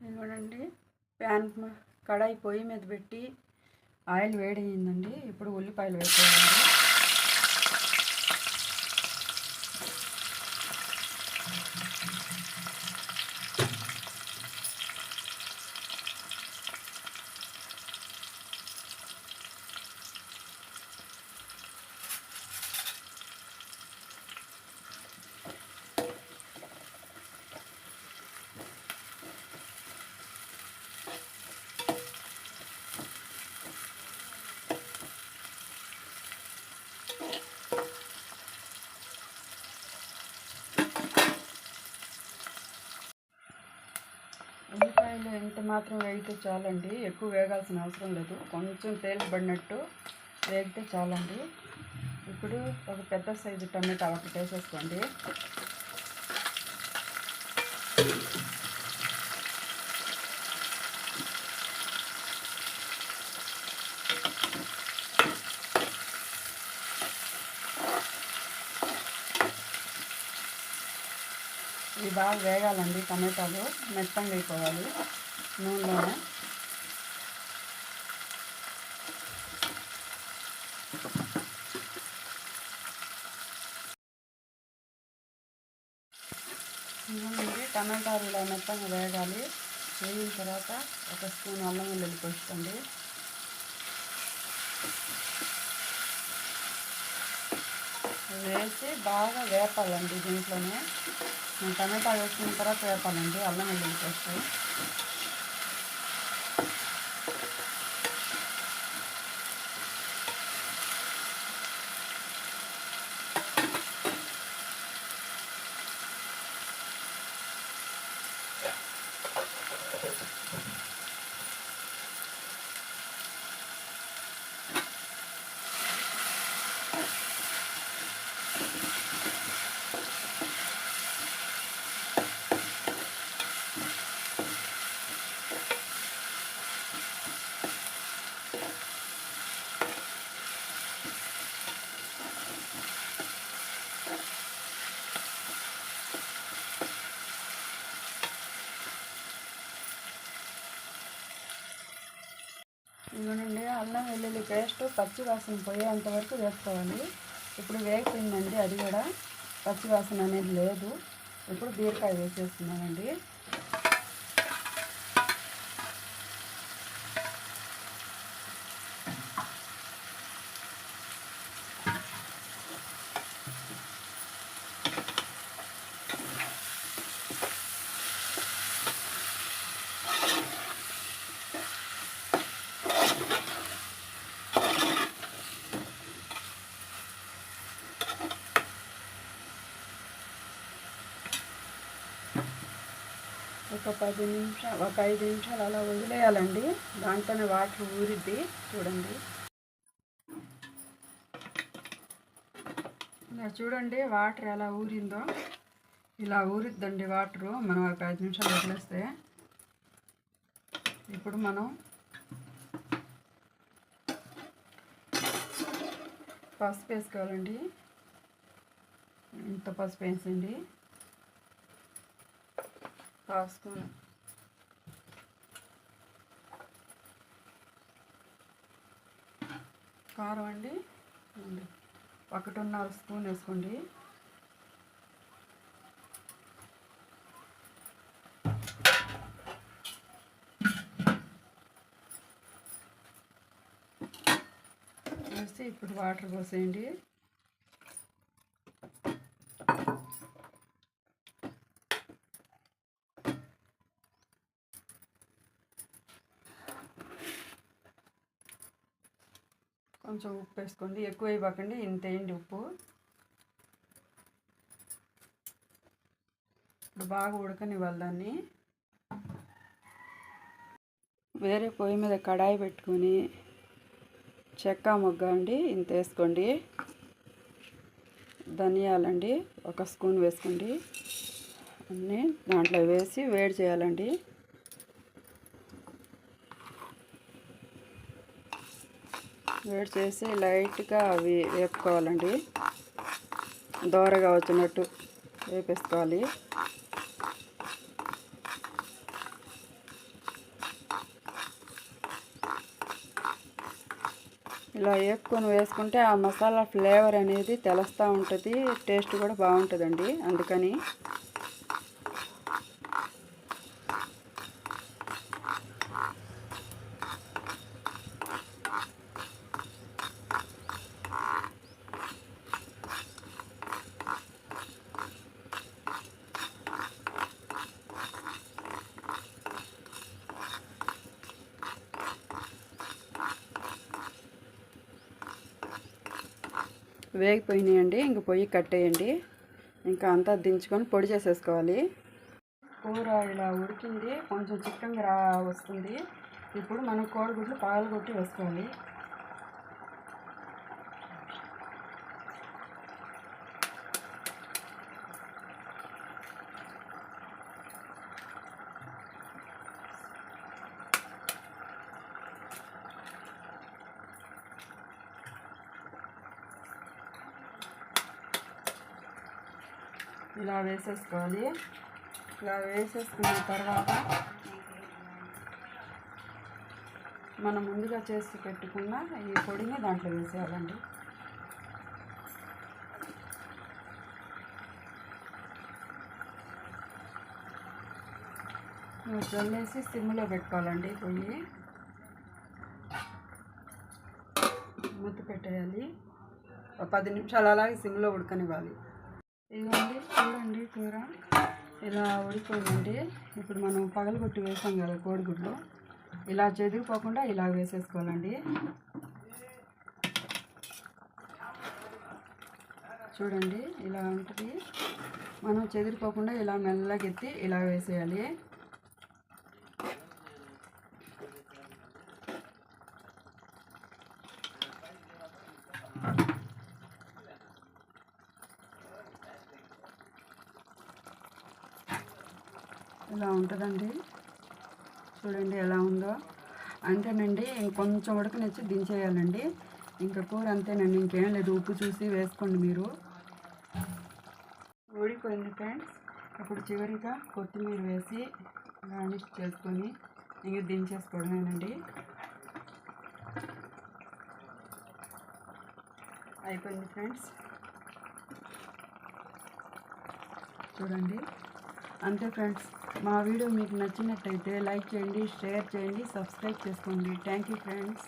ఇదిగోనండి ప్యాన్ కడాయి పొయ్యి మీద పెట్టి ఆయిల్ వేడయిందండి. ఇప్పుడు ఉల్లిపాయలు వేసుకోవాలండి. ఉల్లిపాయలు ఎంత మాత్రం వేగితే చాలండి, ఎక్కువ వేగాల్సిన అవసరం లేదు. కొంచెం తేలిపడినట్టు వేగితే చాలండి. ఇప్పుడు ఒక పెద్ద సైజు టమాటా ఒకటి వేసేసుకోండి. ఇవి బాగా వేగాలండి. టమాటాలు మెత్తగా అయిపోవాలి నూనెలోనే. నూనె టమాటాలు ఇలా మెత్తగా వేగాలి. వేగిన తర్వాత ఒక స్పూన్ అల్లం వెల్లుల్లి పోసుకోండి. వేసి బాగా వేపాలండి. దీంట్లోనే టమాటా వేసుకున్న తర్వాత వేపాలండి అల్లం వెల్లుల్లి పేస్ట్. ఇవ్వనండి అల్లం వెల్లుల్లి పేస్ట్ పచ్చి వాసన పోయేంత వరకు వేసుకోవాలి. ఇప్పుడు వేగిపోయిందండి, అది కూడా పచ్చి వాసన అనేది లేదు. ఇప్పుడు బీరకాయ వేసేస్తున్నానండి. ఒక 5 నిమిషాలు అలా వదిలేయాలండి. దాంట్లోనే వాటర్ ఊరిద్ది. చూడండి, ఇలా చూడండి వాటర్ ఎలా ఊరిందో. ఇలా ఊరిద్దండి వాటరు. మనం ఒక 5 నిమిషాలు వదిలేస్తే. ఇప్పుడు మనం పసుపు వేసుకోవాలండి. ఇంత పసుపు వేసండి, ½ స్పూన్. కారం అండి 1.5 స్పూన్ వేసుకోండి. వేసి ఇప్పుడు వాటర్ పోసేయండి. కొంచెం ఉప్పు వేసుకోండి, ఎక్కువ ఇవ్వకండి, ఇంత వేయండి ఉప్పు. ఇప్పుడు బాగా ఉడకనివ్వాలి దాన్ని. వేరే పొయ్యి మీద కడాయి పెట్టుకొని చెక్క మొగ్గ అండి ఇంత వేసుకోండి. ధనియాలండి 1 స్పూన్ వేసుకోండి. అన్నీ దాంట్లో వేసి వేడి చేయాలండి. వేడి చేసి లైట్గా అవి వేపుకోవాలండి. దోరగా వచ్చినట్టు వేపేసుకోవాలి. ఇలా వేపుకొని వేసుకుంటే ఆ మసాలా ఫ్లేవర్ అనేది తెలుస్తూ ఉంటుంది, టేస్ట్ కూడా బాగుంటుందండి. అందుకని వేగిపోయినాయండి. ఇంక పొయ్యి కట్టేయండి. ఇంకా అంతా దించుకొని పొడి చేసేసుకోవాలి. కూర ఇలా ఉడికింది, కొంచెం చిక్కగా వస్తుంది. ఇప్పుడు మనం కోడిగుడ్లు పగలగొట్టి వేసుకోవాలి. ఇలా వేసేసుకోవాలి. ఇలా వేసేసుకున్న తర్వాత మనం ముందుగా చేసి పెట్టుకున్న ఈ పొడిని దాంట్లో వేసేయాలండి. చల్లేసి సిమ్లో పెట్టుకోవాలండి. పొయ్యి మూత పెట్టేయాలి. 10 నిమిషాలు అలాగే సిమ్లో ఉడకనివ్వాలి. ఇదిగోండి, చూడండి కూర ఇలా ఉడికిపోయిందండి. ఇప్పుడు మనం పగలగొట్టి వేసాం కదా కోడిగుడ్లు, ఇలా చెదిరిపోకుండా ఇలా వేసేసుకోవాలండి. చూడండి ఇలా ఉంటుంది. మనం చెదిరిపోకుండా ఇలా మెల్లగా ఎత్తి ఇలా వేసేయాలి. ఇలా ఉంటుందండి. చూడండి ఎలా ఉందో. అంతేనండి, ఇంకొంచెం ఉడకనిచ్చి దించేయాలండి. ఇంకా కూర అంతేనండి, ఇంకేం లేదు. ఉప్పు చూసి వేసుకోండి మీరు. ఉడిపోయింది ఫ్రెండ్స్. ఇప్పుడు చివరిగా కొత్తిమీర వేసి గార్నిష్ చేసుకొని ఇంక దించేసుకోవడమేనండి. అయిపోయింది ఫ్రెండ్స్. చూడండి అంతే ఫ్రెండ్స్. మా వీడియో మీకు నచ్చినట్టయితే లైక్ చేయండి, షేర్ చేయండి, సబ్స్క్రైబ్ చేసుకోండి. Thank you friends.